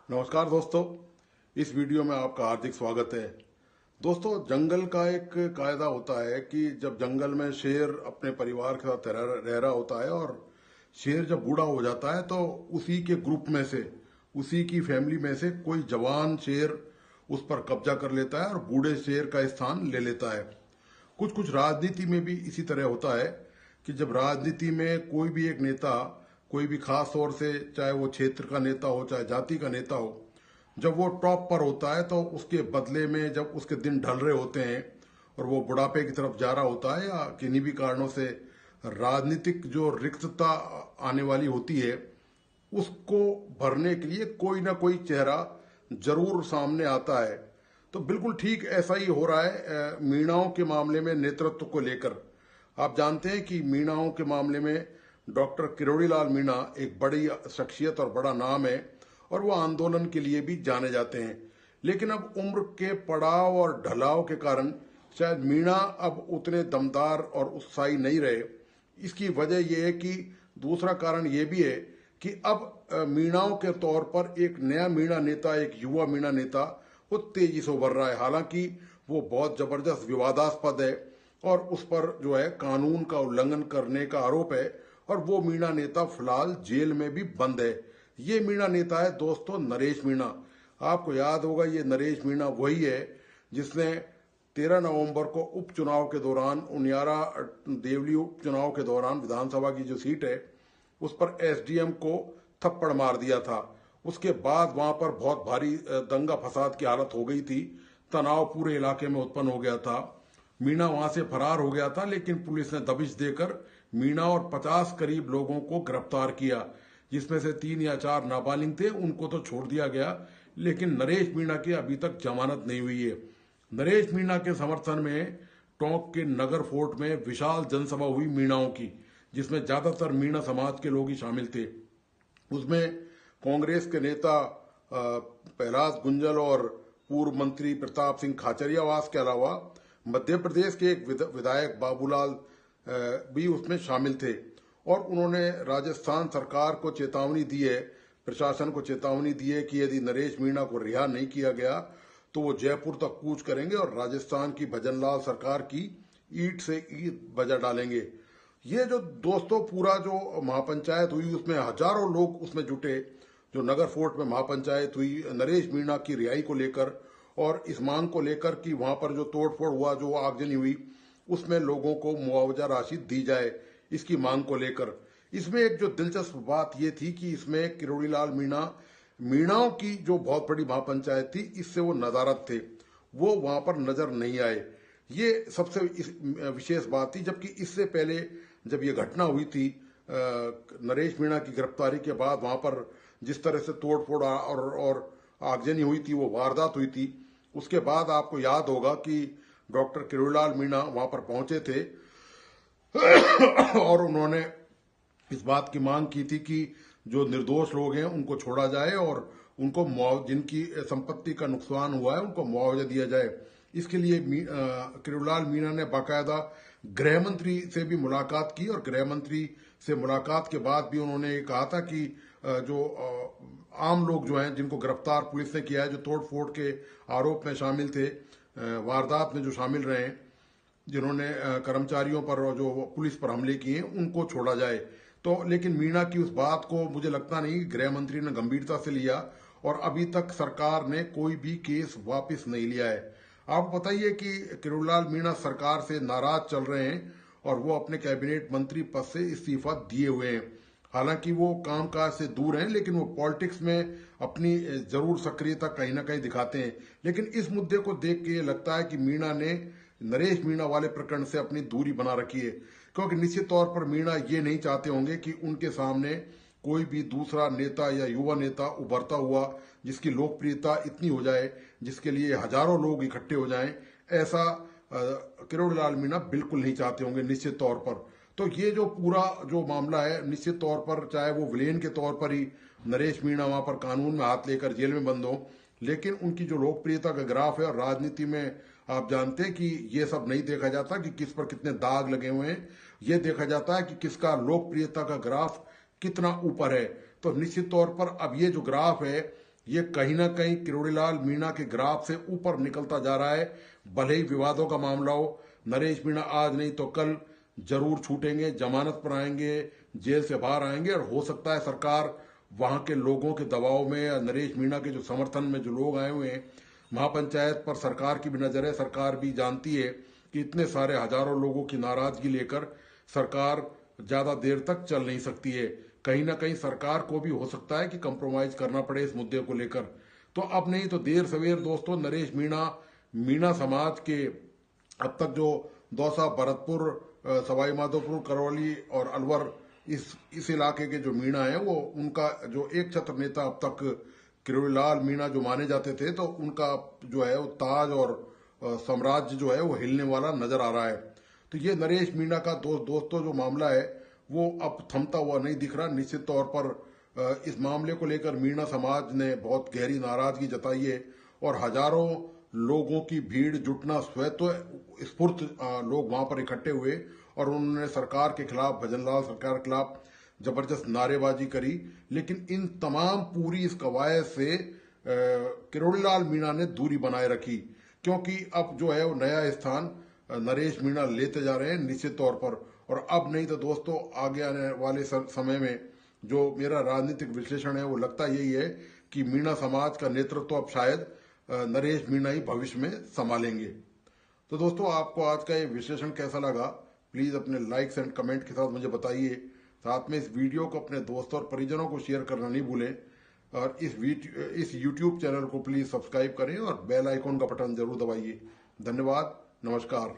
नमस्कार दोस्तों, इस वीडियो में आपका हार्दिक स्वागत है। दोस्तों, जंगल का एक कायदा होता है कि जब जंगल में शेर अपने परिवार के साथ रह रहा होता है और शेर जब बूढ़ा हो जाता है तो उसी के ग्रुप में से, उसी की फैमिली में से कोई जवान शेर उस पर कब्जा कर लेता है और बूढ़े शेर का स्थान ले लेता है। कुछ कुछ राजनीति में भी इसी तरह होता है कि जब राजनीति में कोई भी एक नेता, कोई भी खास तौर से, चाहे वो क्षेत्र का नेता हो चाहे जाति का नेता हो, जब वो टॉप पर होता है तो उसके बदले में जब उसके दिन ढल रहे होते हैं और वो बुढ़ापे की तरफ जा रहा होता है या किन्हीं भी कारणों से राजनीतिक जो रिक्तता आने वाली होती है उसको भरने के लिए कोई ना कोई चेहरा जरूर सामने आता है। तो बिल्कुल ठीक ऐसा ही हो रहा है मीणाओं के मामले में नेतृत्व को लेकर। आप जानते हैं कि मीणाओं के मामले में डॉक्टर किरोड़ी लाल मीणा एक बड़ी शख्सियत और बड़ा नाम है और वो आंदोलन के लिए भी जाने जाते हैं। लेकिन अब उम्र के पड़ाव और ढलाव के कारण शायद मीणा अब उतने दमदार और उत्साही नहीं रहे। इसकी वजह यह है कि दूसरा कारण यह भी है कि अब मीणाओं के तौर पर एक नया मीणा नेता, एक युवा मीणा नेता वो तेजी से उभर रहा है। हालांकि वो बहुत जबरदस्त विवादास्पद है और उस पर जो है कानून का उल्लंघन करने का आरोप है और वो मीणा नेता फिलहाल जेल में भी बंद है। ये मीणा नेता है दोस्तों नरेश मीणा। आपको याद होगा ये नरेश मीणा वही है जिसने 13 नवंबर को उपचुनाव के दौरान, उनियारा देवली उपचुनाव के दौरान विधानसभा की जो सीट है उस पर एसडीएम को थप्पड़ मार दिया था। उसके बाद वहां पर बहुत भारी दंगा फसाद की हालत हो गई थी, तनाव पूरे इलाके में उत्पन्न हो गया था। मीणा वहां से फरार हो गया था लेकिन पुलिस ने दबिश देकर मीणा और 50 करीब लोगों को गिरफ्तार किया, जिसमें से 3 या 4 नाबालिग थे, उनको तो छोड़ दिया गया। लेकिन नरेश मीणा की अभी तक जमानत नहीं हुई है। नरेश मीणा के समर्थन में टोंक के नगर फोर्ट में विशाल जनसभा हुई मीणाओं की, जिसमें ज्यादातर मीणा समाज के लोग ही शामिल थे। उसमें कांग्रेस के नेता प्रहलाद गुंजल और पूर्व मंत्री प्रताप सिंह खाचरियावास के अलावा मध्य प्रदेश के एक विधायक बाबूलाल भी उसमें शामिल थे और उन्होंने राजस्थान सरकार को चेतावनी दी है, प्रशासन को चेतावनी दी है कि यदि नरेश मीणा को रिहा नहीं किया गया तो वो जयपुर तक कूच करेंगे और राजस्थान की भजनलाल सरकार की ईंट से ईंट बजा डालेंगे। ये जो दोस्तों पूरा जो महापंचायत हुई उसमें हजारों लोग उसमें जुटे, जो नगर फोर्ट में महापंचायत हुई नरेश मीणा की रिहाई को लेकर और इस मांग को लेकर कि वहां पर जो तोड़फोड़ हुआ, जो आगजनी हुई, उसमें लोगों को मुआवजा राशि दी जाए, इसकी मांग को लेकर। इसमें एक जो दिलचस्प बात यह थी कि इसमें किरोड़ी लाल मीणा, मीणाओं की जो बहुत बड़ी महापंचायत थी, इससे वो नदारद थे, वो वहां पर नजर नहीं आए। ये सबसे विशेष बात थी। जबकि इससे पहले जब ये घटना हुई थी नरेश मीणा की गिरफ्तारी के बाद, वहां पर जिस तरह से तोड़फोड़ और आगजनी हुई थी, वो वारदात हुई थी, उसके बाद आपको याद होगा कि डॉक्टर किरोड़ीलाल मीणा वहां पर पहुंचे थे और उन्होंने इस बात की मांग की थी कि जो निर्दोष लोग हैं उनको छोड़ा जाए और उनको जिनकी संपत्ति का नुकसान हुआ है उनको मुआवजा दिया जाए। इसके लिए किरोड़ीलाल मीणा ने बाकायदा गृह मंत्री से भी मुलाकात की और गृह मंत्री से मुलाकात के बाद भी उन्होंने ये कहा था कि जो आम लोग जो हैं जिनको गिरफ्तार पुलिस ने किया है, जो तोड़ फोड़ के आरोप में शामिल थे, वारदात में जो शामिल रहे हैं, जिन्होंने कर्मचारियों पर और जो पुलिस पर हमले किए, उनको छोड़ा जाए। तो लेकिन मीणा की उस बात को मुझे लगता नहीं कि गृह मंत्री ने गंभीरता से लिया और अभी तक सरकार ने कोई भी केस वापस नहीं लिया है। आपको बताइए कि किरोड़ीलाल मीणा सरकार से नाराज चल रहे हैं और वो अपने कैबिनेट मंत्री पद से इस्तीफा दिए हुए हैं। हालांकि वो कामकाज से दूर हैं लेकिन वो पॉलिटिक्स में अपनी जरूर सक्रियता कहीं ना कहीं दिखाते हैं। लेकिन इस मुद्दे को देख के ये लगता है कि मीणा ने नरेश मीणा वाले प्रकरण से अपनी दूरी बना रखी है, क्योंकि निश्चित तौर पर मीणा ये नहीं चाहते होंगे कि उनके सामने कोई भी दूसरा नेता या युवा नेता उभरता हुआ जिसकी लोकप्रियता इतनी हो जाए, जिसके लिए हजारों लोग इकट्ठे हो जाएं, ऐसा किरोड़ीलाल मीणा बिल्कुल नहीं चाहते होंगे निश्चित तौर पर। तो ये जो पूरा जो मामला है, निश्चित तौर पर चाहे वो विलेन के तौर पर ही नरेश मीणा वहां पर कानून में हाथ लेकर जेल में बंद हो, लेकिन उनकी जो लोकप्रियता का ग्राफ है, और राजनीति में आप जानते हैं कि ये सब नहीं देखा जाता कि किस पर कितने दाग लगे हुए हैं, ये देखा जाता है कि किसका लोकप्रियता का ग्राफ कितना ऊपर है। तो निश्चित तौर पर अब ये जो ग्राफ है ये कहीं ना कहीं किरोड़ीलाल मीणा के ग्राफ से ऊपर निकलता जा रहा है। भले ही विवादों का मामला हो, नरेश मीणा आज नहीं तो कल जरूर छूटेंगे, जमानत पर आएंगे, जेल से बाहर आएंगे, और हो सकता है सरकार वहां के लोगों के दबाव में या नरेश मीणा के जो समर्थन में जो लोग आए हुए हैं, महापंचायत पर सरकार की भी नजर है। सरकार भी जानती है कि इतने सारे हजारों लोगों की नाराजगी लेकर सरकार ज्यादा देर तक चल नहीं सकती है। कहीं ना कहीं सरकार को भी हो सकता है कि कंप्रोमाइज करना पड़े इस मुद्दे को लेकर। तो अब नहीं तो देर सवेर दोस्तों नरेश मीणा समाज के अब तक जो दौसा, भरतपुर, सवाई माधोपुर, करौली और अलवर, इस इलाके के जो मीणा है, वो उनका जो एक छत्र नेता अब तक किरोड़ीलाल मीणा जो माने जाते थे, तो उनका जो है वो ताज और साम्राज्य जो है वो हिलने वाला नजर आ रहा है। तो ये नरेश मीणा का दोस्तों जो मामला है वो अब थमता हुआ नहीं दिख रहा। निश्चित तौर पर इस मामले को लेकर मीणा समाज ने बहुत गहरी नाराजगी जताई है और हजारों लोगों की भीड़ जुटना स्वतः स्फूर्त लोग वहां पर इकट्ठे हुए और उन्होंने सरकार के खिलाफ, भजनलाल सरकार के खिलाफ जबरदस्त नारेबाजी करी। लेकिन इन तमाम पूरी इस कवायद से किरोड़ीलाल मीणा ने दूरी बनाए रखी, क्योंकि अब जो है वो नया स्थान नरेश मीणा लेते जा रहे हैं निश्चित तौर पर। और अब नहीं तो दोस्तों आगे आने वाले समय में जो मेरा राजनीतिक विश्लेषण है वो लगता यही है कि मीणा समाज का नेतृत्व अब शायद नरेश मीणा ही भविष्य में संभालेंगे। तो दोस्तों आपको आज का ये विश्लेषण कैसा लगा, प्लीज अपने लाइक्स एंड कमेंट के साथ मुझे बताइए। साथ में इस वीडियो को अपने दोस्तों और परिजनों को शेयर करना नहीं भूलें और इस यूट्यूब चैनल को प्लीज सब्सक्राइब करें और बेल आइकॉन का बटन जरूर दबाइए। धन्यवाद, नमस्कार।